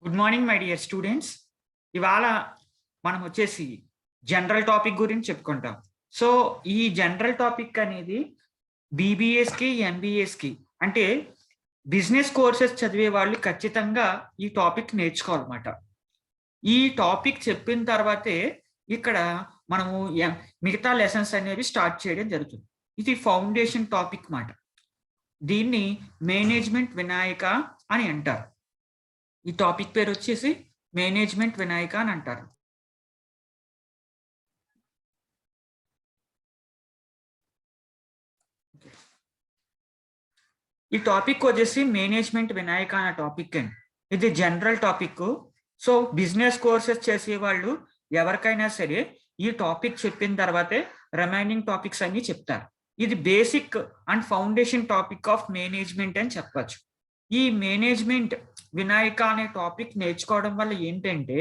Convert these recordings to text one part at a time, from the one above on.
Good morning my dear students. ఇవాళ మనం వచ్చేసి జనరల్ టాపిక్ గురించి చెప్పుకుంటాం. సో ఈ జనరల్ టాపిక్ అనేది బీబీఎస్కి ఎంబీఎస్కి అంటే బిజినెస్ కోర్సెస్ చదివే వాళ్ళు ఖచ్చితంగా ఈ టాపిక్ నేర్చుకోవాలన్నమాట. ఈ టాపిక్ చెప్పిన తర్వాతే ఇక్కడ మనము మిగతా లెసన్స్ అనేవి స్టార్ట్ చేయడం జరుగుతుంది. ఇది ఫౌండేషన్ టాపిక్ మాట. దీన్ని మేనేజ్మెంట్ వినాయక అని అంటారు. ఈ టాపిక్ పేరు వచ్చేసి మేనేజ్మెంట్ వినాయక అని అంటారు. ఈ టాపిక్ వచ్చేసి మేనేజ్మెంట్ వినాయక అనే టాపిక్ అండి. ఇది general topic. So business courses చేసే వాళ్ళు ఎవరికైనా సరే ఈ టాపిక్ చెప్పిన తర్వాతే రిమైనింగ్ టాపిక్స్ అన్ని చెప్తారు. ఇది basic and foundation topic of management అని చెప్పచ్చు. ఈ మేనేజ్మెంట్ వినాయక అనే టాపిక్ నేర్చుకోవడం వల్ల ఏంటంటే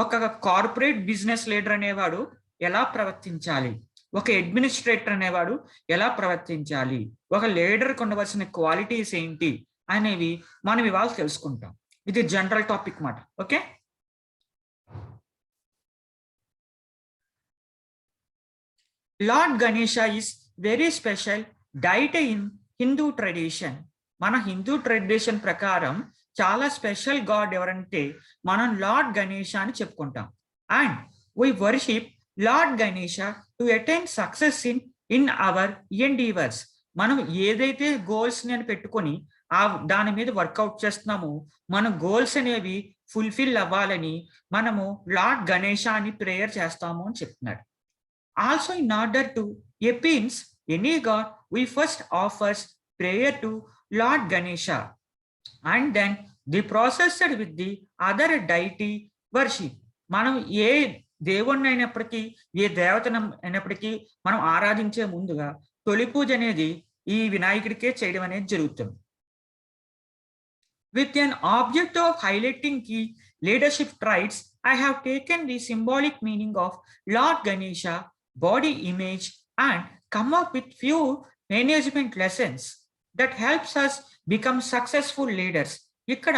ఒక కార్పొరేట్ బిజినెస్ లీడర్ అనేవాడు ఎలా ప్రవర్తించాలి, ఒక అడ్మినిస్ట్రేటర్ అనేవాడు ఎలా ప్రవర్తించాలి, ఒక లీడర్కి ఉండవలసిన క్వాలిటీస్ ఏంటి అనేవి మనం ఇవాళ తెలుసుకుంటాం. ఇది జనరల్ టాపిక్ మాట. Okay, lord Ganesha is very special deity in Hindu tradition. మన హిందూ ట్రెడిషన్ ప్రకారం చాలా స్పెషల్ గాడ్ ఎవరంటే మనం లార్డ్ గణేష అని చెప్పుకుంటాం. And we worship lord Ganesha to attain success in our endeavours. మనం ఏదైతే గోల్స్ అని పెట్టుకొని దాని మీద వర్కౌట్ చేస్తున్నామో మన గోల్స్ అనేవి ఫుల్ఫిల్ అవ్వాలని మనము లార్డ్ గణేష అని ప్రేయర్ చేస్తాము అని చెప్తున్నాడు. Also in order to appease any god, we first offers prayer to Lord Ganesha and then the processed with the other deity worship. మనం ఏ దేవుణ్ణి అయినప్పటికీ ఏ దేవతను అయినప్పటికీ మనం ఆరాధించే ముందుగా తొలి పూజ అనేది ఈ వినాయకుడికే చేయడం అనేది జరుగుతుంది. With an object of highlighting key leadership traits, I have taken the symbolic meaning of Lord Ganesha body image and come up with few management lessons that helps us become successful leaders. ఇక్కడ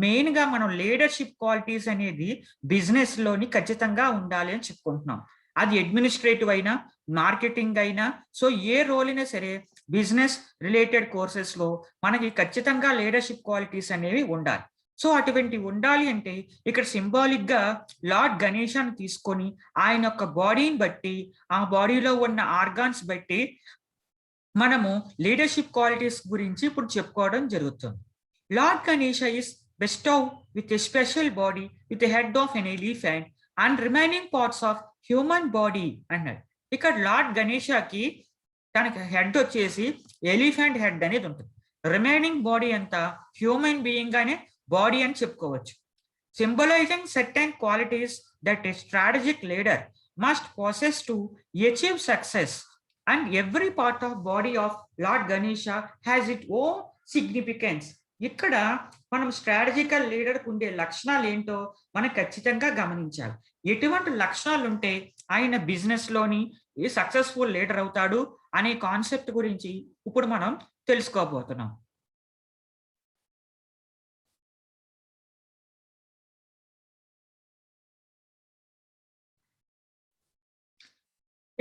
main గా మనం leadership qualities అనేది business లోని ఖచ్చితంగా ఉండాలి అని చెప్పుకుంటున్నాం. అది అడ్మినిస్ట్రేటివ్ అయినా మార్కెటింగ్ అయినా సో ఏ రోల్ అయినా సరే బిజినెస్ రిలేటెడ్ కోర్సెస్ లో మనకి ఖచ్చితంగా లీడర్షిప్ క్వాలిటీస్ అనేవి ఉండాలి. సో అటువంటి ఉండాలి అంటే ఇక్కడ సింబాలిక్ గా లార్డ్ గణేశాన్ని తీసుకొని ఆయన యొక్క బాడీని బట్టి ఆ బాడీలో ఉన్న ఆర్గాన్స్ బట్టి మనము లీడర్షిప్ క్వాలిటీస్ గురించి ఇప్పుడు చెప్పుకోవడం జరుగుతుంది. Lord Ganesha is bestowed with a special body with a head of an elephant and remaining parts of human body అన్నాడు. ఇక్కడ లార్డ్ గణేషకి తనకి హెడ్ వచ్చేసి ఎలిఫెంట్ హెడ్ అనేది ఉంటుంది. రిమైనింగ్ బాడీ అంతా హ్యూమన్ బీయింగ్ గానే బాడీ అని చెప్పుకోవచ్చు. Symbolising certain qualities that A strategic leader must possess to achieve success and every part of body of Lord Ganesha has its own significance. ఇక్కడ మనం strategical లీడర్కి ఉండే లక్షణాలు ఏంటో మనం ఖచ్చితంగా గమనించాలి. ఎటువంటి లక్షణాలు ఉంటే ఆయన బిజినెస్ లోని సక్సెస్ఫుల్ లీడర్ అవుతాడు అనే కాన్సెప్ట్ గురించి ఇప్పుడు మనం తెలుసుకోబోతున్నాం.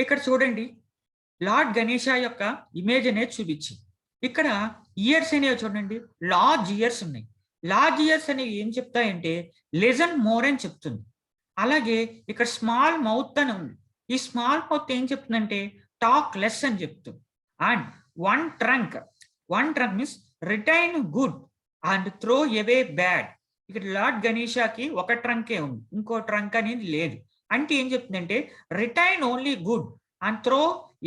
ఇక్కడ చూడండి, లార్డ్ గణేష యొక్క ఇమేజ్ అనేది చూపించి ఇక్కడ ఇయర్స్ అనేవి చూడండి, లార్జ్ ఇయర్స్ ఉన్నాయి. లార్జ్ ఇయర్స్ అనేవి ఏం చెప్తాయంటే లిజన్ మోర్ అని చెప్తుంది. అలాగే ఇక్కడ స్మాల్ మౌత్ అని ఉంది. ఈ స్మాల్ మౌత్ ఏం చెప్తుందంటే టాక్ లెస్ అని చెప్తుంది. And one trunk means retain good and throw away bad. ఇక్కడ లార్డ్ గణేషకి ఒక ట్రంకే ఉంది, ఇంకో ట్రంక్ అనేది లేదు. అంటే ఏం చెప్తుందంటే retain only good and throw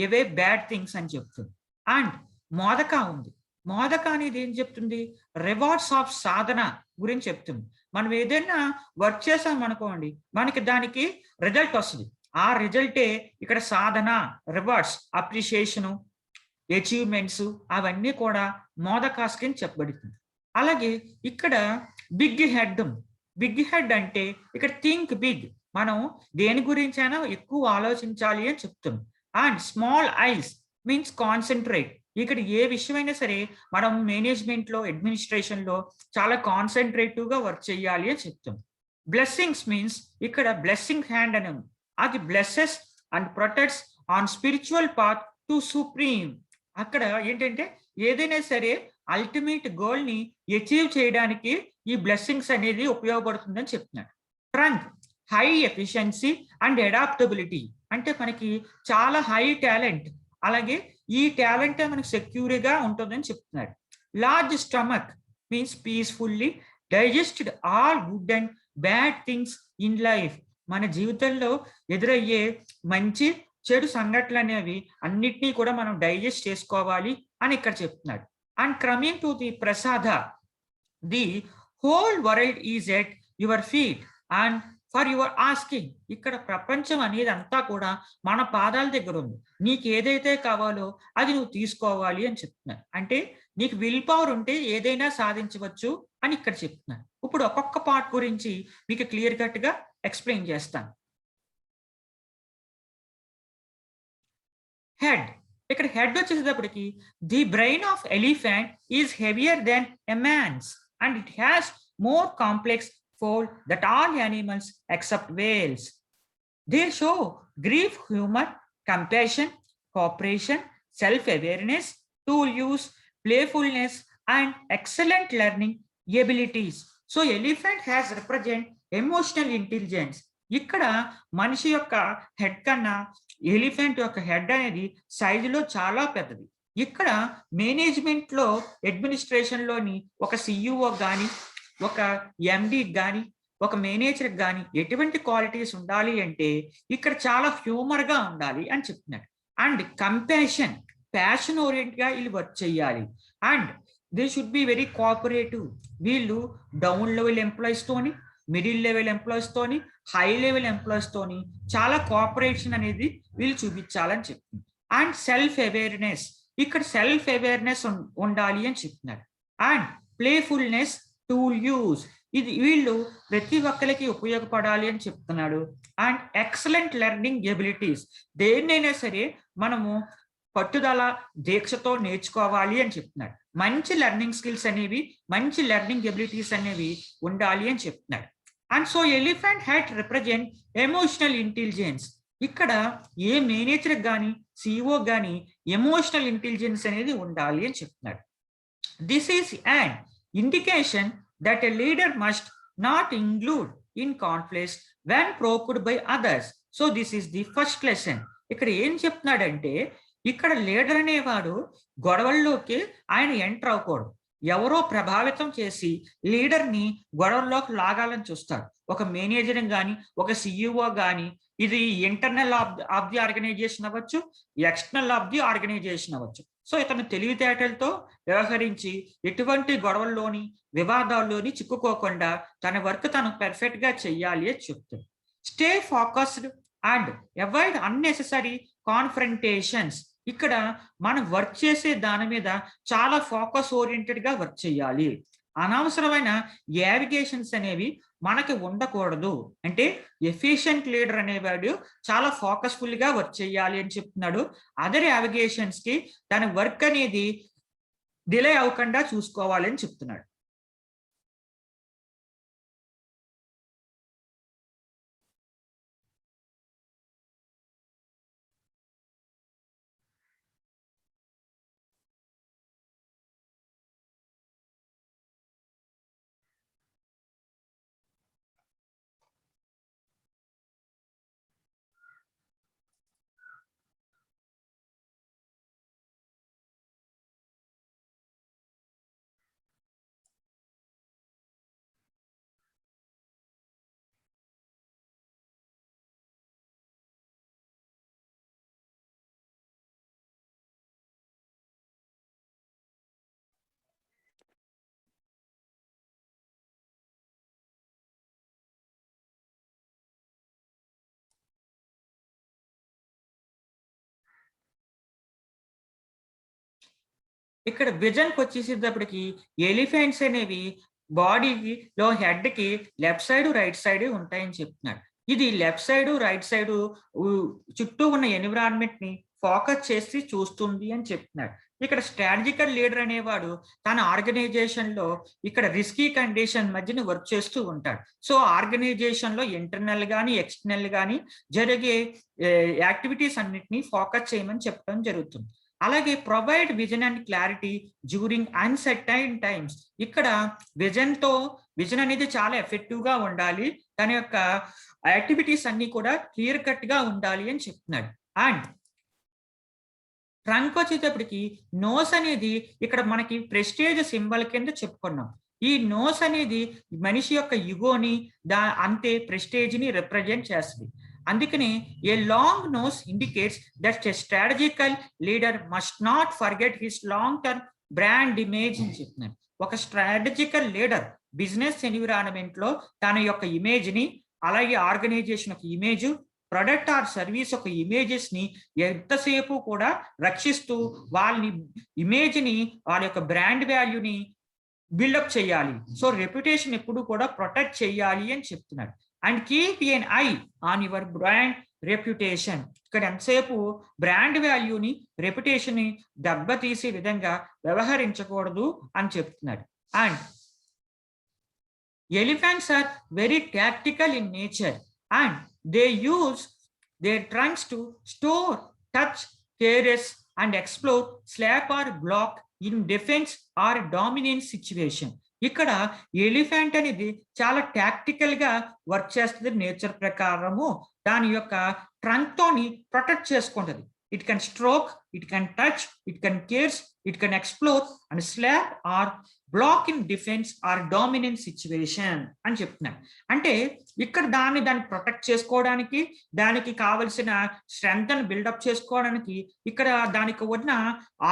away bad things అని చెప్తుంది. అండ్ మోదక ఉంది. మోదక అనేది ఏం చెప్తుంది, రివార్డ్స్ ఆఫ్ సాధన గురించి చెప్తుంది. మనం ఏదైనా వర్క్ చేసాం అనుకోండి, మనకి దానికి రిజల్ట్ వస్తుంది. ఆ రిజల్టే ఇక్కడ సాధన, రివార్డ్స్, అప్రిషియేషను, అచీవ్మెంట్స్ అవన్నీ కూడా మోదకాస్ కింద చెప్పబడుతుంది. అలాగే ఇక్కడ బిగ్ హెడ్. బిగ్ హెడ్ అంటే ఇక్కడ థింక్ బిగ్, మనం దేని గురించైనా ఎక్కువ ఆలోచించాలి అని చెప్తుంది. And small ice means concentrate, ఇక్కడ ఏ విషయమైనా సరే మనం మేనేజ్మెంట్లో, అడ్మినిస్ట్రేషన్లో చాలా కాన్సన్ట్రేటివ్గా వర్క్ చేయాలి అని చెప్తాం. బ్లెస్సింగ్స్ మీన్స్ ఇక్కడ బ్లెస్సింగ్ హ్యాండ్ అని ఉంది. అది blesses and protects on spiritual path to supreme. అక్కడ ఏంటంటే ఏదైనా సరే అల్టిమేట్ గోల్ ని అచీవ్ చేయడానికి ఈ బ్లెస్సింగ్స్ అనేది ఉపయోగపడుతుందని చెప్తున్నాడు. Strength, high efficiency and adaptability, అంటే మనకి చాలా హై టాలెంట్, అలాగే ఈ టాలెంట్ మనకి సెక్యూర్గా ఉంటుందని చెప్తున్నాడు. Large stomach means peacefully digested all good and bad things in life. మన జీవితంలో ఎదురయ్యే మంచి చెడు సంఘటనలు అనేవి అన్నిటినీ కూడా మనం డైజెస్ట్ చేసుకోవాలి అని ఇక్కడ చెప్తున్నాడు. And coming to the Prasada, the whole world is at your feet and for your asking. ఇక్కడ ప్రపంచం అనేది అంతా కూడా మన పాదాల దగ్గర ఉంది. నీకు ఏదైతే కావాలో అది నువ్వు తీసుకోవాలి అని చెప్తున్నాను. అంటే నీకు విల్ పవర్ ఉంటే ఏదైనా సాధించవచ్చు అని ఇక్కడ చెప్తున్నాను. ఇప్పుడు ఒక్కొక్క పార్ట్ గురించి మీకు క్లియర్ కట్ గా ఎక్స్ప్లెయిన్ చేస్తాను. హెడ్, ఇక్కడ హెడ్ వచ్చేసేటప్పటికి the brain of elephant is heavier than a man's and it has more complex fold that all animals except whales. They show grief, humor, compassion, cooperation, self-awareness, tool use, playfulness, and excellent learning abilities. So elephant has represent emotional intelligence. ఇక్కడ మనిషి యొక్క head కన్నా elephant యొక్క head అనేది సైజులో చాలా పెద్దది. ఇక్కడ మేనేజ్మెంట్లో, అడ్మినిస్ట్రేషన్లోని ఒక సిఇఓ కానీ, ఒక ఎండి కానీ, ఒక మేనేజర్ కానీ ఎటువంటి క్వాలిటీస్ ఉండాలి అంటే ఇక్కడ చాలా హ్యూమర్ గా ఉండాలి అని చెప్తున్నాడు. అండ్ కంపాషన్, ప్యాషన్ ఓరియంట్ గా వీళ్ళు వర్క్ చేయాలి. And they should be very cooperative. వీళ్ళు డౌన్ లెవెల్ ఎంప్లాయీస్ తోని, మిడిల్ లెవెల్ ఎంప్లాయీస్ తోని, హై లెవెల్ ఎంప్లాయీస్ తోని చాలా కోఆపరేషన్ అనేది వీళ్ళు చూపించాలని చెప్తుంది. అండ్ సెల్ఫ్ అవేర్నెస్, ఇక్కడ సెల్ఫ్ అవేర్నెస్ ఉండాలి అని చెప్తున్నాడు. అండ్ ప్లేఫుల్నెస్, టూల్ యూజ్, ఇది వీళ్ళు ప్రతి ఒక్కరికి ఉపయోగపడాలి అని చెప్తున్నాడు. అండ్ ఎక్సలెంట్ లెర్నింగ్ ఎబిలిటీస్, దేన్నైనా సరే మనము పట్టుదల, దీక్షతో నేర్చుకోవాలి అని చెప్తున్నాడు. మంచి లెర్నింగ్ స్కిల్స్ అనేవి, మంచి లెర్నింగ్ ఎబిలిటీస్ అనేవి ఉండాలి అని చెప్తున్నాడు. And so elephant head represent emotional intelligence. ఇక్కడ ఏ మేనేజర్ కానీ, సిఇఓ కానీ ఎమోషనల్ ఇంటెలిజెన్స్ అనేది ఉండాలి అని చెప్తున్నాడు. This is and indication that a leader must not include in conflicts when provoked by others. So this is the first lesson. ఇక్కడ ఏం చెప్తున్నాడంటే ఇక్కడ లీడర్ అనేవాడు గొడవల్లోకి ఆయన ఎంటర్ అవ్వకూడదు. ఎవరో ప్రభావితం చేసి లీడర్ని గొడవల్లోకి లాగాలని చూస్తారు. ఒక మేనేజర్ కానీ, ఒక సిఇఓ కానీ, ఇది ఇంటర్నల్ ఆఫ్ ది ఆర్గనైజేషన్ అవ్వచ్చు, ఎక్స్టర్నల్ ఆఫ్ ది ఆర్గనైజేషన్ అవ్వచ్చు. సో ఇతను తెలివితేటలతో వ్యవహరించి ఎటువంటి గొడవల్లోని, వివాదాల్లోని చిక్కుకోకుండా తన వర్క్ తను పర్ఫెక్ట్ గా చెయ్యాలి అని చెప్తుంది. Stay focused and avoid unnecessary confrontations. ఇక్కడ మనం వర్క్ చేసే దాని మీద చాలా ఫోకస్ ఓరియంటెడ్ గా వర్క్ చేయాలి. అనవసరమైన యావిగేషన్స్ అనేవి మనకి ఉండకూడదు. అంటే ఎఫిషియెంట్ లీడర్ అనేవాడు చాలా ఫోకస్ఫుల్ గా వర్క్ చేయాలి అని చెప్తున్నాడు. అదర్ యావిగేషన్స్ కి తన వర్క్ అనేది డిలే అవ్వకుండా చూసుకోవాలి అని చెప్తున్నాడు. ఇక్కడ విజన్కి వచ్చేసేటప్పటికి ఎలిఫెంట్స్ అనేవి బాడీలో హెడ్ కి లెఫ్ట్ సైడ్, రైట్ సైడ్ ఉంటాయని చెప్తున్నాడు. ఇది లెఫ్ట్ సైడ్, రైట్ సైడ్ చుట్టూ ఉన్న ఎన్విరాన్మెంట్ ని ఫోకస్ చేసి చూస్తుంది అని చెప్తున్నాడు. ఇక్కడ స్ట్రాటజికల్ లీడర్ అనేవాడు తన ఆర్గనైజేషన్ లో ఇక్కడ రిస్కీ కండిషన్ మధ్యన వర్క్ చేస్తూ ఉంటాడు. సో ఆర్గనైజేషన్ లో ఇంటర్నల్ గానీ ఎక్స్టర్నల్ గానీ జరిగే యాక్టివిటీస్ అన్నిటినీ ఫోకస్ చేయమని చెప్పడం జరుగుతుంది. అలాగే provide vision and clarity during uncertain times. ఇక్కడ విజన్ అనేది చాలా ఎఫెక్టివ్ గా ఉండాలి, తన యొక్క యాక్టివిటీస్ అన్ని కూడా క్లియర్ కట్ గా ఉండాలి అని చెప్తున్నాడు. అండ్ ట్రంక్ వచ్చేటప్పటికి నోస్ అనేది ఇక్కడ మనకి ప్రెస్టేజ్ సింబల్ కింద చెప్పుకున్నాం. ఈ నోస్ అనేది మనిషి యొక్క యుగోని అంతే ప్రెస్టేజ్ ని రిప్రజెంట్ చేస్తుంది. అందుకని a long nose indicates that a strategical leader must not forget his long term brand image అని చెప్తున్నాడు. ఒక స్ట్రాటజికల్ లీడర్ బిజినెస్ ఎన్విరాన్మెంట్ లో తన యొక్క ఇమేజ్ ని, అలాగే ఆర్గనైజేషన్ యొక్క ఇమేజ్, ప్రొడక్ట్ ఆర్ సర్వీస్ ఒక ఇమేజెస్ ని ఎంతసేపు కూడా రక్షిస్తూ వాళ్ళని ఇమేజ్ ని, వాళ్ళ యొక్క బ్రాండ్ వాల్యూని బిల్డప్ చేయాలి. సో రెప్యుటేషన్ ఎప్పుడు కూడా ప్రొటెక్ట్ చేయాలి అని చెప్తున్నాడు. And keep N I on your brand reputation. ఇక్కడ ఎంతసేపు బ్రాండ్ వాల్యూని, రెప్యుటేషన్ ని దెబ్బతీసే విధంగా వ్యవహరించకూడదు అని చెప్తున్నాడు. And elephants are very tactical in nature and they use their trunks to store, touch, caress and explore, slap or block in defense or dominance situation. ఇక్కడ ఎలిఫెంట్ అనేది చాలా టాక్టికల్ గా వర్క్ చేస్తుంది. నేచర్ ప్రకారము దాని యొక్క ట్రంక్ తోని protect చేసుకుంటది. It can stroke, it can touch, it can caress, it can explore and slap or block in defence or dominant situation అని చెప్తున్నాడు. అంటే ఇక్కడ దాన్ని ప్రొటెక్ట్ చేసుకోవడానికి, దానికి కావలసిన స్ట్రెంగ్త్ ని బిల్డప్ చేసుకోవడానికి ఇక్కడ దానికి ఉన్న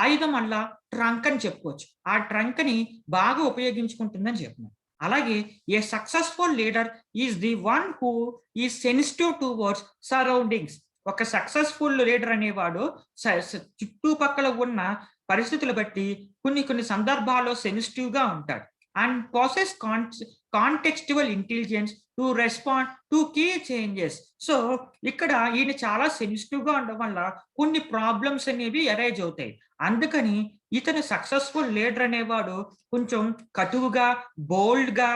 ఆయుధం వల్ల ట్రంక్ అని చెప్పుకోవచ్చు. ఆ ట్రంక్ ని బాగా ఉపయోగించుకుంటుందని చెప్తున్నాడు. అలాగే a successful leader is the one who is sensitive towards surroundings. ఒక సక్సెస్ఫుల్ లీడర్ అనేవాడు చుట్టుపక్కల ఉన్న పరిస్థితులు బట్టి కొన్ని సందర్భాల్లో సెన్సిటివ్ గా ఉంటాడు. And process contextual intelligence to respond to key changes. So ఇక్కడ ఈయన చాలా సెన్సిటివ్ గా ఉండడం వల్ల కొన్ని ప్రాబ్లమ్స్ అనేవి అరైజ్ అవుతాయి. అందుకని ఇతను సక్సెస్ఫుల్ లీడర్ అనేవాడు కొంచెం కటువుగా, బోల్డ్ గా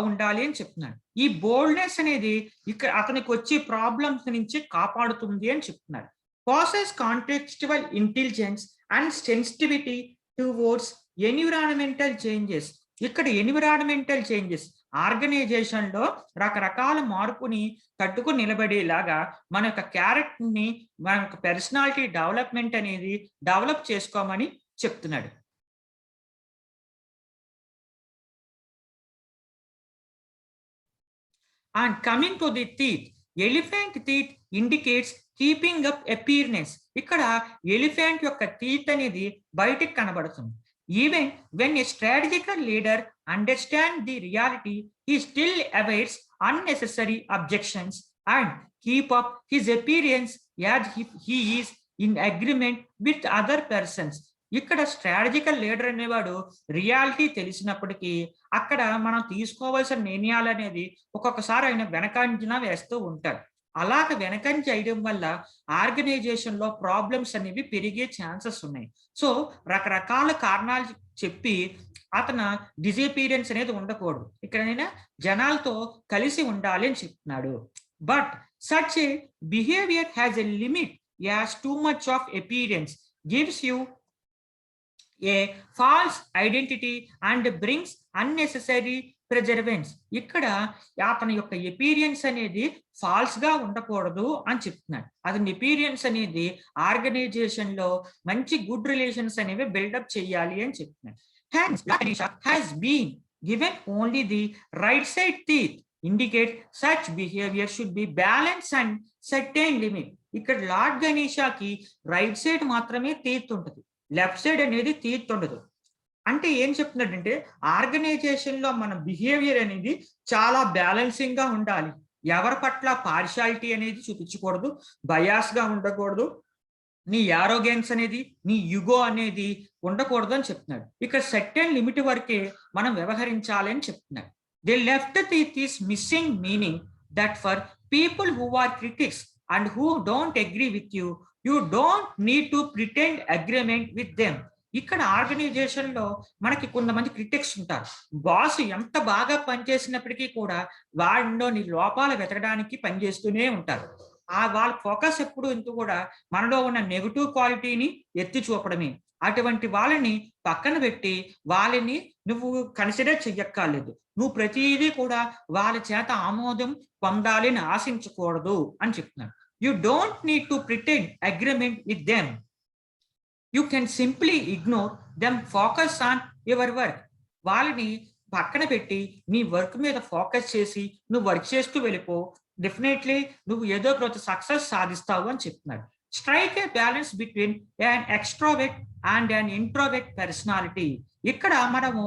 ఉండాలి అని చెప్తున్నాడు. ఈ బోల్డ్నెస్ అనేది ఇక్కడ అతనికి వచ్చే ప్రాబ్లమ్స్ నుంచి కాపాడుతుంది అని చెప్తున్నాడు. Process contextual intelligence and sensitivity towards environmental changes. ఇక్కడ ఎన్విరాన్మెంటల్ చేంజెస్ ఆర్గనైజేషన్ లో రకరకాల మార్పుని తట్టుకు నిలబడేలాగా మన యొక్క క్యారెక్టర్ ని, మన యొక్క పర్సనాలిటీ డెవలప్మెంట్ అనేది డెవలప్ చేసుకోమని చెప్తున్నాడు. And coming to the teeth, elephant teeth indicates keeping up appearance. ఇక్కడ ఎలిఫెంట్ యొక్క టీత్ అనేది బయటికి కనబడుతుంది. Even when a strategical leader understand the reality, he still avoids unnecessary objections and keep up his appearance as he is in agreement with other persons. ఇక్కడ strategical leader అనేవాడు reality తెలిసినప్పటికీ అక్కడ మనం తీసుకోవాల్సిన నిర్ణయాలు అనేది ఒక్కొక్కసారి ఆయన వెనకంజన వేస్తూ ఉంటాడు. అలాగ వెనకంజ చేయడం వల్ల ఆర్గనైజేషన్ లో ప్రాబ్లమ్స్ అనేవి పెరిగే ఛాన్సెస్ ఉన్నాయి. సో రకరకాల కారణాలు చెప్పి అతను డిజపీరియన్స్ అనేది ఉండకూడదు. ఇక్కడైనా జనాలతో కలిసి ఉండాలి అని చెప్తున్నాడు. But such a behaviour has a limit, as too much of appearance gives you a false identity and brings unnecessary preservance. ఇక్కడ అతని యొక్క ఎపీరియన్స్ అనేది ఫాల్స్ గా ఉండకూడదు అని చెప్తున్నాడు. అతని ఎపీరియన్స్ అనేది ఆర్గనైజేషన్ లో మంచి గుడ్ రిలేషన్స్ అనేవి బిల్డప్ చేయాలి అని చెప్తున్నాడు. Hence, Ganesha has been given only the right side teeth, indicate such behavior should be balanced and certain limit. ఇక్కడ లార్డ్ గణేషాకి రైట్ సైడ్ మాత్రమే టీత్ ఉంటుంది, లెఫ్ట్ సైడ్ అనేది టీత్ ఉండదు. అంటే ఏం చెప్తున్నాడంటే ఆర్గనైజేషన్ లో మన బిహేవియర్ అనేది చాలా బ్యాలెన్సింగ్ గా ఉండాలి. ఎవరి పట్ల పార్షాలిటీ అనేది చూపించకూడదు, బయాస్ గా ఉండకూడదు, నీ యారోగెన్స్ అనేది, నీ యుగో అనేది ఉండకూడదు అని చెప్తున్నాడు. ఇక్కడ సర్టెన్ లిమిట్ వరకే మనం వ్యవహరించాలి అని చెప్తున్నాడు. The left teeth is missing meaning that for people who are critics and who don't agree with you, you don't need to pretend agreement with them. ఇక్కడ ఆర్గనైజేషన్ లో మనకి కొంతమంది క్రిటిక్స్ ఉంటారు. బాస్ ఎంత బాగా పనిచేసినప్పటికీ కూడా వాడిలోని లోపాలు వెతకడానికి పనిచేస్తూనే ఉంటారు. వాళ్ళ ఫోకస్ ఎప్పుడు ఎందుకు కూడా మనలో ఉన్న నెగెటివ్ క్వాలిటీని ఎత్తి చూపడమే. అటువంటి వాళ్ళని పక్కన పెట్టి వాళ్ళని నువ్వు కన్సిడర్ చెయ్యక్కర్లేదు. నువ్వు ప్రతీదీ కూడా వాళ్ళ చేత ఆమోదం పొందాలి అని ఆశించకూడదు అని చెప్తున్నాడు. You don't need to pretend agreement with them. You can simply ignore them, focus on your work. వాళ్ళని పక్కన పెట్టి నీ వర్క్ మీద ఫోకస్ చేసి నువ్వు వర్క్ చేస్తూ వెళ్ళిపో. డెఫినెట్లీ నువ్వు ఏదో ఒక సక్సెస్ సాధిస్తావు అని చెప్తున్నాడు. Strike A balance between an extrovert and an introvert personality. ఇక్కడ మనము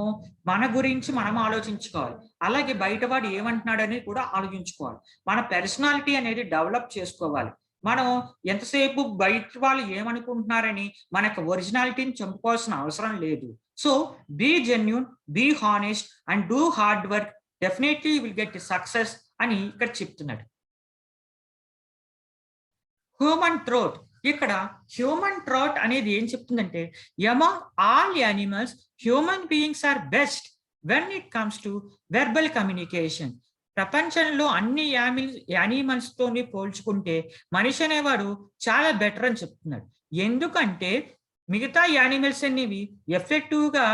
మన గురించి మనం ఆలోచించుకోవాలి, అలాగే బయటవాడు ఏమంటున్నాడని కూడా ఆలోచించుకోవాలి. మన పర్సనాలిటీ అనేది డెవలప్ చేసుకోవాలి. మనం ఎంతసేపు బయట వాళ్ళు ఏమనుకుంటున్నారని మనకు ఒరిజినాలిటీని చంపుకోవాల్సిన అవసరం లేదు. So be genuine, be honest and do hard work, definitely will get success అని ఇక్కడ చెప్తున్నాడు. Human trait. ఇక్కడ హ్యూమన్ ట్రోట్ అనేది ఏం చెప్తుందంటే, among all animals human beings are best when it comes to verbal communication. ప్రపంచంలో అన్ని యానిమల్స్ తోని పోల్చుకుంటే మనిషి అనేవాడు చాలా బెటర్ అని చెప్తున్నాడు. ఎందుకంటే మిగతా యానిమల్స్ అనేవి ఎఫెక్టివ్ గా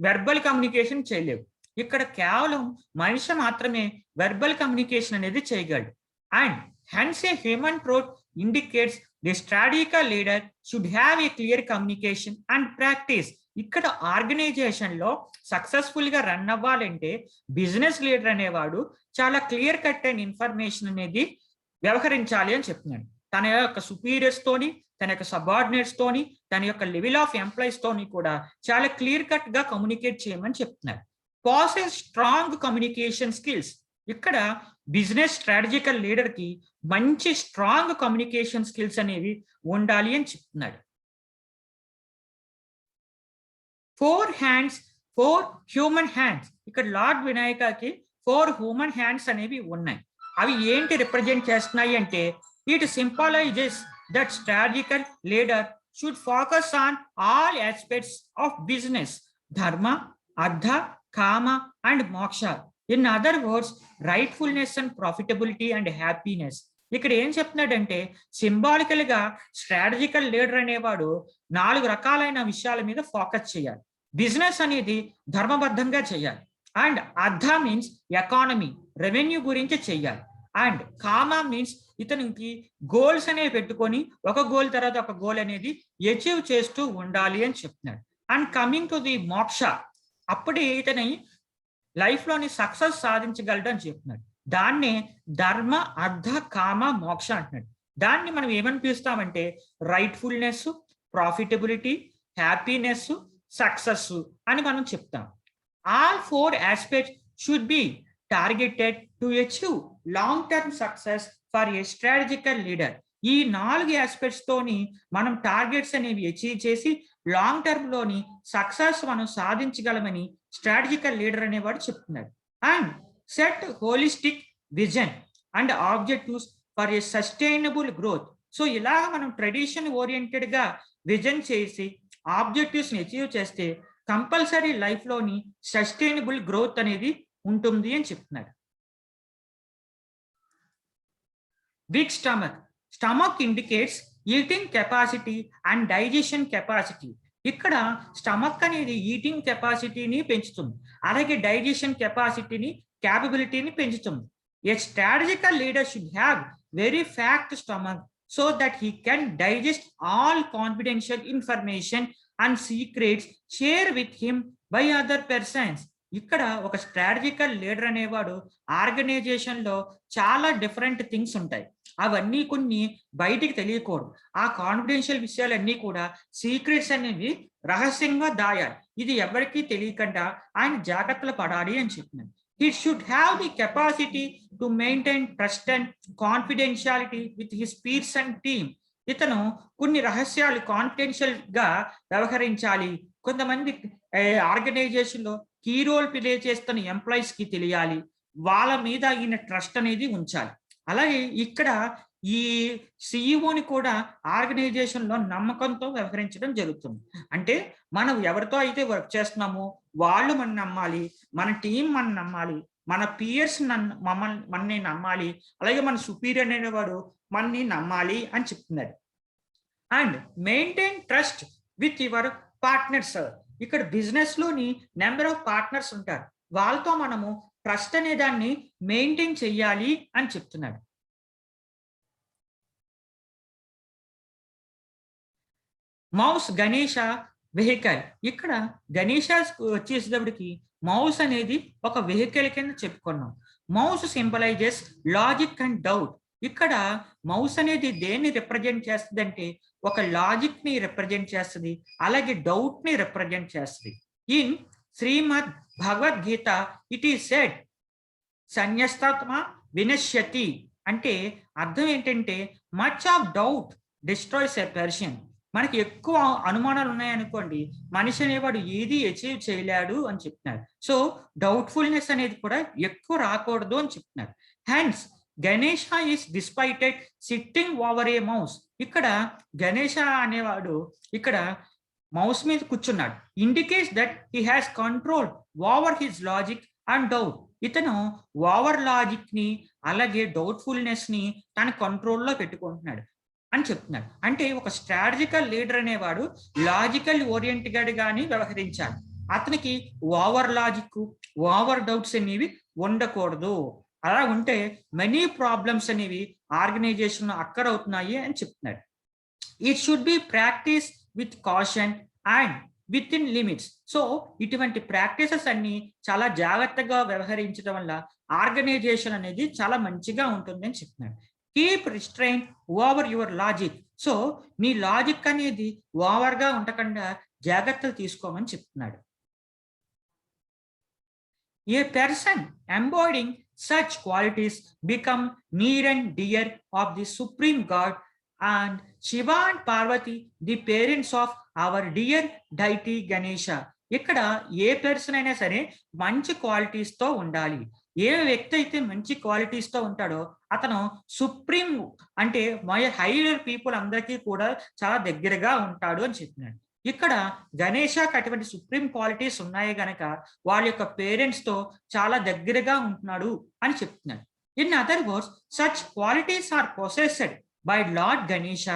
వెర్బల్ కమ్యూనికేషన్ చేయలేవు. ఇక్కడ కేవలం మనిషి మాత్రమే వెర్బల్ కమ్యూనికేషన్ అనేది చేయగలడు. And hence a human trait indicates the strategical leader should have a clear communication and practice. ఇక్కడ ఆర్గనైజేషన్ లో సక్సెస్ఫుల్ గా రన్ అవ్వాలంటే బిజినెస్ లీడర్ అనేవాడు చాలా క్లియర్ కట్ అయిన ఇన్ఫర్మేషన్ అనేది వ్యవహరించాలి అని చెప్తున్నాడు. తన యొక్క సుపీరియర్స్ తోని, తన యొక్క సబార్డినేట్స్ తోని, తన యొక్క లెవెల్ ఆఫ్ ఎంప్లాయీస్ తోని కూడా చాలా క్లియర్ కట్ గా కమ్యూనికేట్ చేయమని చెప్తున్నారు. Passes strong communication skills. ఇక్కడ బిజినెస్ స్ట్రాటజికల్ లీడర్ కి మంచి స్ట్రాంగ్ కమ్యూనికేషన్ స్కిల్స్ అనేవి ఉండాలి అని చెప్తున్నాడు. 4 hands, 4 హ్యూమన్ హ్యాండ్స్. ఇక్కడ లార్డ్ వినాయకకి 4 హ్యూమన్ హ్యాండ్స్ అనేవి ఉన్నాయి. అవి ఏంటి రిప్రజెంట్ చేస్తున్నాయి అంటే, it symbolises that strategical leader should focus on all aspects of business, dharma, artha, kama and moksha. In other words, rightfulness and profitability and happiness. ఇక్కడ ఏం చెప్తున్నాడంటే, సింబాలికల్ గా స్ట్రాటజికల్ లీడర్ అనేవాడు 4 రకాలైన విషయాల మీద ఫోకస్ చేయాలి. బిజినెస్ అనేది ధర్మబద్ధంగా చేయాలి. అండ్ అర్థ మీన్స్ ఎకానమీ, రెవెన్యూ గురించి చెయ్యాలి. అండ్ కామ మీన్స్ ఇతనికి గోల్స్ అనేవి పెట్టుకొని ఒక గోల్ తర్వాత ఒక గోల్ అనేది అచీవ్ చేస్తూ ఉండాలి అని చెప్తున్నాడు. అండ్ కమింగ్ టు ది మోక్ష, అప్పుడే ఇతని లైఫ్ లోని సక్సెస్ సాధించగలడు అని చెప్తున్నాడు. దాన్నే ధర్మ, అర్థ, కామ, మోక్ష అంటున్నాడు. దాన్ని మనం ఏమని పిలుస్తామంటే రైట్ఫుల్నెస్, ప్రాఫిటబిలిటీ, హ్యాపీనెస్, సక్సెస్ అని మనం చెప్తాం. All 4 aspects should be targeted to achieve long term success for a strategical leader. ఈ 4 ఆస్పెక్ట్స్ తోని మనం టార్గెట్స్ అనేవి అచీవ్ చేసి లాంగ్ టర్మ్ లోని సక్సెస్ మనం సాధించగలమని స్ట్రాటజికల్ లీడర్ అనేవాడు చెప్తున్నాడు. And set holistic vision and objectives for a sustainable growth. So ఇలాగ మనం ట్రెడిషన్ ఓరియంటెడ్ గా విజన్ చేసి ఆబ్జెక్టివ్స్ ని అచీవ్ చేస్తే కంపల్సరీ లైఫ్ లోని సస్టైనబుల్ గ్రోత్ అనేది ఉంటుంది అని చెప్తున్నాడు. Big stomach. Stomach indicates eating capacity and digestion capacity. ఇక్కడ స్టమక్ అనేది ఈటింగ్ కెపాసిటీని పెంచుతుంది, అలాగే డైజెషన్ కెపాసిటీని, క్యాపబిలిటీని పెంచుతుంది. A strategical leader should have very fat stomach so that he can digest all confidential information and secrets share with him by other persons. ఇక్కడ ఒక స్ట్రాటజికల్ లీడర్ అనేవాడు ఆర్గనైజేషన్ లో చాలా డిఫరెంట్ థింగ్స్ ఉంటాయి, అవన్నీ కొన్ని బయటికి తెలియకూడదు. ఆ కాన్ఫిడెన్షియల్ విషయాలన్నీ కూడా సీక్రెట్స్ అనేవి రహస్యంగా దాయాలి. ఇది ఎవరికీ తెలియకుండా ఆయన జాగ్రత్తలు పడాలి అని చెప్తున్నాను. He should have the capacity to maintain trust and confidentiality with his peers and team. ఇతను కొన్ని రహస్యాలు కాన్ఫిడెన్షియల్ గా వ్యవహరించాలి. కొంతమంది ఆర్గనైజేషన్ లో కీ రోల్ ప్లే చేస్తున్న ఎంప్లాయీస్ కి తెలియాలి, వాళ్ళ మీద ఈయన ట్రస్ట్ అనేది ఉంచాలి. అలాగే ఇక్కడ ఈ సిఇఓని కూడా ఆర్గనైజేషన్లో నమ్మకంతో వ్యవహరించడం జరుగుతుంది. అంటే మనం ఎవరితో అయితే వర్క్ చేస్తున్నామో వాళ్ళు మనం నమ్మాలి, మన టీం మనం నమ్మాలి, మన పియర్స్ మనని నమ్మాలి, అలాగే మన సుపీరియర్ అనేవాడు మనని నమ్మాలి అని చెప్తున్నారు. And maintain trust with your partners. ఇక్కడ బిజినెస్ లోని నెంబర్ ఆఫ్ పార్ట్నర్స్ ఉంటారు, వాళ్ళతో మనము ట్రస్ట్ అనే దాన్ని మెయింటైన్ చెయ్యాలి అని చెప్తున్నాడు. Mouse Ganesha vehicle. ఇక్కడ గణేష వచ్చేసేటప్పటికి మౌస్ అనేది ఒక వెహికల్ కింద చెప్పుకున్నాం. Mouse symbolises logic and doubt. ఇక్కడ మౌస్ అనేది దేన్ని రిప్రజెంట్ చేస్తుంది అంటే ఒక లాజిక్ ని రిప్రజెంట్ చేస్తుంది, అలాగే డౌట్ ని రిప్రజెంట్ చేస్తుంది. In Shrimad Bhagavad Gita it is said సన్యస్తాత్మ వినశ్యతి. అంటే అర్థం ఏంటంటే much of doubt destroys a person. మనకి ఎక్కువ అనుమానాలు ఉన్నాయనుకోండి, మనిషి అనేవాడు ఏది అచీవ్ చేయలేడు అని చెప్తున్నారు. సో డౌట్ఫుల్నెస్ అనేది కూడా ఎక్కువ రాకూడదు అని చెప్తున్నారు. Hence Ganesha is depicted sitting over a mouse. ఇక్కడ గణేష అనేవాడు ఇక్కడ మౌస్ మీద కూర్చున్నాడు. Indicates that he has control over his logic and doubt. ఇతను ఓవర్ లాజిక్ ని అలాగే డౌట్ఫుల్నెస్ ని తన కంట్రోల్లో పెట్టుకుంటున్నాడు అని చెప్తున్నాడు. అంటే ఒక స్ట్రాటజికల్ లీడర్ అనేవాడు లాజికల్ ఓరియంటెడ్ గాని వ్యవహరించాలి. అతనికి ఓవర్ లాజిక్, ఓవర్ డౌట్స్ అనేవి ఉండకూడదు. అలా ఉంటే మెనీ ప్రాబ్లమ్స్ అనేవి ఆర్గనైజేషన్ అక్కర్ అవుతున్నాయి అని చెప్తున్నాడు. It should be practice with caution and with in limits. So ఇటువంటి ప్రాక్టీసెస్ అన్ని చాలా జాగ్రత్తగా వ్యవహరించడం వల్ల ఆర్గనైజేషన్ అనేది చాలా మంచిగా ఉంటుంది అని చెప్తున్నాడు. Keep restrain over your logic. So నీ లాజిక్ అనేది ఓవర్గా ఉండకుండా జాగ్రత్తలు తీసుకోమని చెప్తున్నాడు. ఏ person ఎంబాడీయింగ్ such qualities become near and dear of the supreme god and Shiva and Parvati, the parents of our dear deity Ganesha. ఇక్కడ ఏ పర్సన్ అయినా సరే మంచి క్వాలిటీస్ తో ఉండాలి. ఏ వ్యక్తి అయితే మంచి క్వాలిటీస్ తో ఉంటాడో అతను సుప్రీం అంటే మై హైయర్ పీపుల్ అందరికీ కూడా చాలా దగ్గరగా ఉంటాడు అని చెప్పినాడు. ఇక్కడ గణేషకి అటువంటి సుప్రీం క్వాలిటీస్ ఉన్నాయి గనక వాళ్ళ యొక్క పేరెంట్స్ తో చాలా దగ్గరగా ఉంటున్నాడు అని చెప్తున్నాడు. In other words such qualities are possessed by Lord Ganesha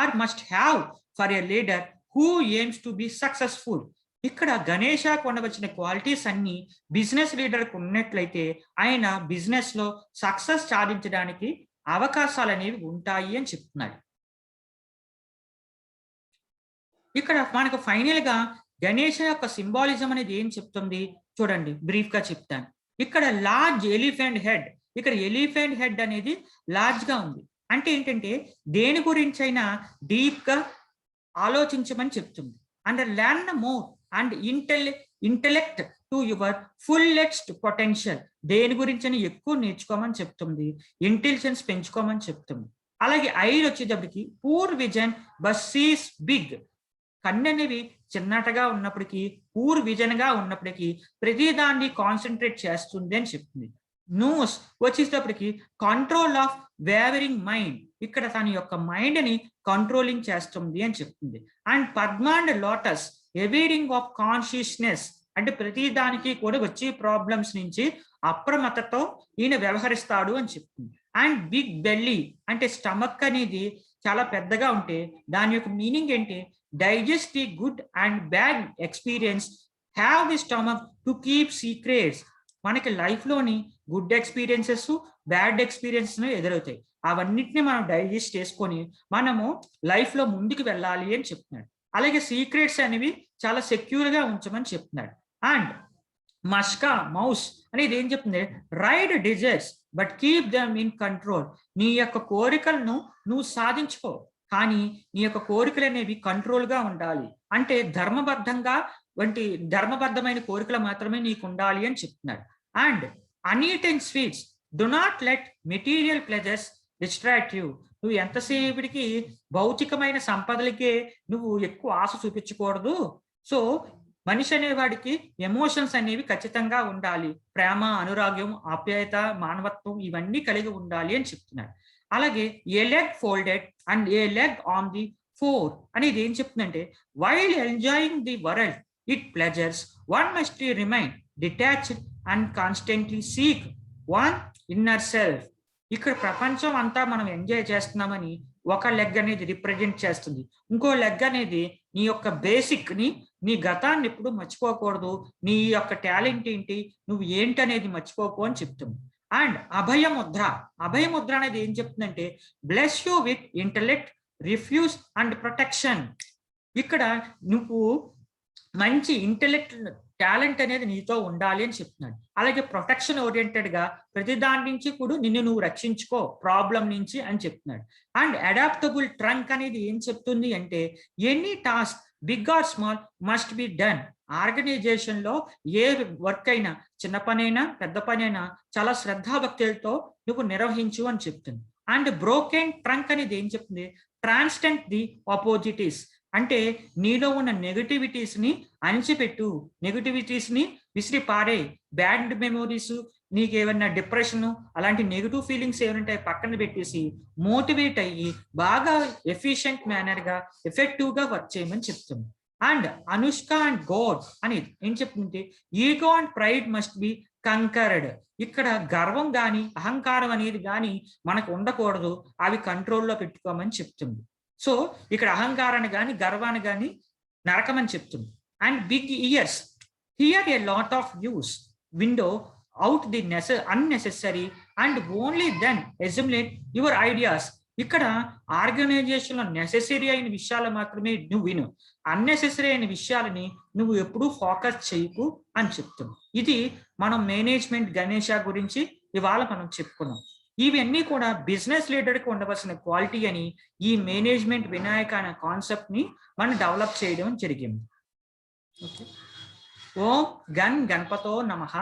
or must have for a leader who aims to be successful. ఇక్కడ గణేషకు ఉండవలసిన క్వాలిటీస్ అన్ని బిజినెస్ లీడర్కి ఉన్నట్లయితే ఆయన బిజినెస్ లో సక్సెస్ సాధించడానికి అవకాశాలు అనేవి ఉంటాయి అని చెప్తున్నాడు. ఇక్కడ మనకు ఫైనల్ గా గణేష యొక్క సింబాలిజం అనేది ఏం చెప్తుంది చూడండి, బ్రీఫ్ గా చెప్తాను. ఇక్కడ లార్జ్ ఎలిఫెంట్ హెడ్. ఇక్కడ ఎలిఫెంట్ హెడ్ అనేది లార్జ్ గా ఉంది. అంటే ఏంటంటే దేని గురించి అయినా డీప్ గా ఆలోచించమని చెప్తుంది. And learn more and intellect to your fullest potential. దేని గురించి ఎక్కువ నేర్చుకోమని చెప్తుంది, ఇంటెలిజెన్స్ పెంచుకోమని చెప్తుంది. అలాగే ఐదు వచ్చేటప్పటికి poor vision but sees big. కన్ను అనేవి చిన్నటగా ఉన్నప్పటికీ పూర్ విజన్ గా ఉన్నప్పటికీ ప్రతిదాన్ని కాన్సన్ట్రేట్ చేస్తుంది అని చెప్తుంది. నోస్ వచ్చేటప్పటికి కంట్రోల్ ఆఫ్ వేవరింగ్ మైండ్. ఇక్కడ తన యొక్క మైండ్ ని కంట్రోలింగ్ చేస్తుంది అని చెప్తుంది. And padma and lotus awakening of consciousness. అంటే ప్రతి దానికి కూడా వచ్చే ప్రాబ్లమ్స్ నుంచి అప్రమత్తతో ఈయన వ్యవహరిస్తాడు అని చెప్తుంది. అండ్ బిగ్ బెల్లీ అంటే స్టమక్ అనేది చాలా పెద్దగా ఉంటే దాని యొక్క మీనింగ్ ఏంటి, digest the good and bad experience, have the stomach to keep secrets. మనకి లైఫ్ లోని గుడ్ ఎక్స్పీరియన్సెస్ బ్యాడ్ ఎక్స్పీరియన్సెస్ ఎదురవుతాయి. అవన్నిటిని మనం డైజెస్ట్ చేసుకొని మనము లైఫ్ లో ముందుకు వెళ్ళాలి అని చెప్తున్నాడు. అలాగే సీక్రెట్స్ అనేవి చాలా సెక్యూర్ గా ఉంచమని చెప్తున్నాడు. అండ్ మస్కా మౌస్ అనేది ఏం చెప్తుంది, ride desires but keep them in control. నీ యొక్క కోరికలను నువ్వు సాధించుకో, కానీ నీ యొక్క కోరికలు అనేవి కంట్రోల్ గా ఉండాలి. అంటే ధర్మబద్ధమైన కోరికలు మాత్రమే నీకు ఉండాలి అని చెప్తున్నాడు. And uneaten sweets do not let material pleasures distract you. నువ్వు ఎంతసేపటికి భౌతికమైన సంపదలకే నువ్వు ఎక్కువ ఆశ చూపించకూడదు. సో మనిషి అనేవాడికి ఎమోషన్స్ అనేవి ఖచ్చితంగా ఉండాలి. ప్రేమ, అనురాగం, ఆప్యాయత, మానవత్వం ఇవన్నీ కలిగి ఉండాలి అని చెప్తున్నాడు. అలాగే a leg folded and a leg on the floor అనేది ఏం చెప్తుందంటే while enjoying the world it pleasures one must remain detached and constantly seek one inner self. ఇక్కడ ప్రపంచం అంతా మనం ఎంజాయ్ చేస్తున్నామని ఒక లెగ్ అనేది రిప్రజెంట్ చేస్తుంది, ఇంకో లెగ్ అనేది నీ యొక్క బేసిక్ ని, నీ గతాన్ని ఎప్పుడు మర్చిపోకూడదు, నీ యొక్క టాలెంట్ ఏంటి, నువ్వు ఏంటి అనేది మర్చిపోకు అని చెప్తుంది. అండ్ అభయముద్ర అనేది ఏం చెప్తుందంటే bless you with intellect, refuse and protection. ఇక్కడ నువ్వు మంచి ఇంటెలెక్ట్ టాలెంట్ అనేది నీతో ఉండాలి అని చెప్తున్నాడు. అలాగే ప్రొటెక్షన్ ఓరియంటెడ్ గా ప్రతి దాని నుంచి కూడా నిన్ను నువ్వు రక్షించుకో ప్రాబ్లం నుంచి అని చెప్తున్నాడు. అండ్ అడాప్టబుల్ ట్రంక్ అనేది ఏం చెప్తుంది అంటే any task big or small must be done. Organization లో ఏ వర్క్ అయినా, చిన్న పనైనా పెద్ద పనైనా చాలా శ్రద్ధాభక్తులతో నువ్వు నిర్వహించు అని చెప్తుంది. అండ్ బ్రోకెన్ ట్రంక్ అనేది ఏం చెప్తుంది ట్రాన్స్టెంట్ ది ఆపోజిటీస్, అంటే నీలో ఉన్న నెగటివిటీస్ ని అణిచిపెట్టు, నెగటివిటీస్ ని విసిరి పారే, బ్యాడ్ మెమోరీస్, నీకు ఏమన్నా డిప్రెషన్ అలాంటి నెగిటివ్ ఫీలింగ్స్ ఏమంటే పక్కన పెట్టేసి మోటివేట్ అయ్యి బాగా ఎఫిషియెంట్ మేనర్ గా ఎఫెక్టివ్ గా వర్క్ చేయమని చెప్తుంది. అండ్ అనుష్క అండ్ గాడ్ అనేది ఏం చెప్తుంటే ego and pride must be conquered. ఇక్కడ గర్వం గాని అహంకారం అనేది గాని మనకు ఉండకూడదు, అవి కంట్రోల్లో పెట్టుకోమని చెప్తుంది. సో ఇక్కడ అహంకారాన్ని కానీ గర్వాన్ని కానీ నరకమని చెప్తుంది. And big ears hear a lot of views winnow out the unnecessary and only then estimate your ideas. ఇక్కడ ఆర్గనైజేషన్ లో నెసెసరీ అయిన విషయాలు మాత్రమే నువ్వు విను, అన్నెసెసరీ అయిన విషయాలని నువ్వు ఎప్పుడూ ఫోకస్ చేయకు అని చెప్తుంది. ఇది మనం మేనేజ్మెంట్ గణేష గురించి ఇవాళ మనం చెప్పుకున్నాం. ఇవన్నీ కూడా బిజినెస్ లీడర్కి ఉండవలసిన క్వాలిటీ అని ఈ మేనేజ్మెంట్ వినాయక అనే కాన్సెప్ట్ ని మనం డెవలప్ చేయడం జరిగింది. ఓం గన్ గణపతో నమః,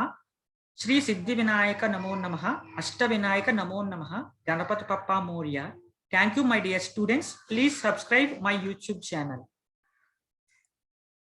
శ్రీ సిద్ధి వినాయక నమో నమః, అష్ట వినాయక నమో నమః, గణపతి పప్పా Morya. Thank you, my dear students. Please subscribe my YouTube channel.